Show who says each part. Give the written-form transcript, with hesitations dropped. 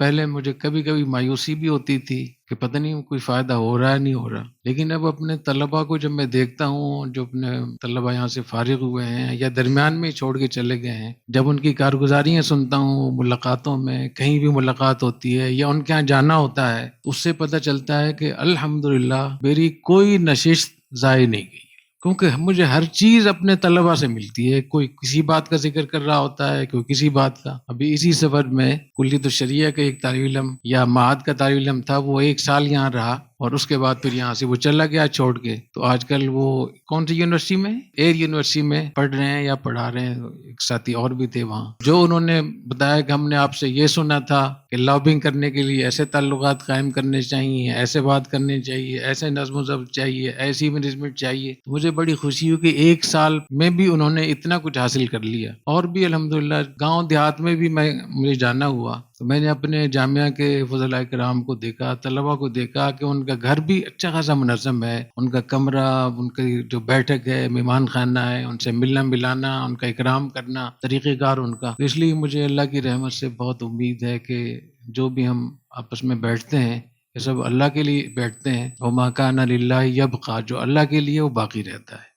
Speaker 1: پہلے مجھے کبھی کبھی مایوسی بھی ہوتی تھی کہ پتہ نہیں کوئی فائدہ ہو رہا ہے نہیں ہو رہا، لیکن اب اپنے طلباء کو جب میں دیکھتا ہوں، جو اپنے طلباء یہاں سے فارغ ہوئے ہیں یا درمیان میں ہی چھوڑ کے چلے گئے ہیں، جب ان کی کارگزاریاں سنتا ہوں ملاقاتوں میں، کہیں بھی ملاقات ہوتی ہے یا ان کے یہاں جانا ہوتا ہے، اس سے پتہ چلتا ہے کہ الحمدللہ میری کوئی نشست ضائع نہیں گئی، کیونکہ مجھے ہر چیز اپنے طلباء سے ملتی ہے۔ کوئی کسی بات کا ذکر کر رہا ہوتا ہے، کوئی کسی بات کا۔ ابھی اسی سفر میں کلیت الشریعہ کا ایک طالب علم یا معہد کا طالب علم تھا، وہ 1 سال یہاں رہا اور اس کے بعد پھر یہاں سے وہ چلا گیا چھوڑ کے۔ تو آج کل وہ کون سی یونیورسٹی میں، ایئر یونیورسٹی میں پڑھ رہے ہیں یا پڑھا رہے ہیں۔ ایک ساتھی اور بھی تھے وہاں، جو انہوں نے بتایا کہ ہم نے آپ سے یہ سنا تھا کہ لابنگ کرنے کے لیے ایسے تعلقات قائم کرنے چاہیے، ایسے بات کرنی چاہیے، ایسے نظم و ضبط چاہیے، ایسی مینجمنٹ چاہیے۔ مجھے بڑی خوشی ہوئی کہ 1 سال میں بھی انہوں نے اتنا کچھ حاصل کر لیا۔ اور بھی الحمدللہ گاؤں دیہات میں بھی مجھے جانا ہوا تو میں نے اپنے جامعہ کے فضلاء کرام کو دیکھا، طلباء کو دیکھا کہ ان کا گھر بھی اچھا خاصا منظم ہے، ان کا کمرہ، ان کی جو بیٹھک ہے، مہمان خانہ ہے، ان سے ملنا ملانا، ان کا اکرام کرنا، طریقہ کار ان کا۔ اس لیے مجھے اللہ کی رحمت سے بہت امید ہے کہ جو بھی ہم آپس میں بیٹھتے ہیں یہ سب اللہ کے لیے بیٹھتے ہیں، وما کان للہ یبقی، جو اللہ کے لیے وہ باقی رہتا ہے۔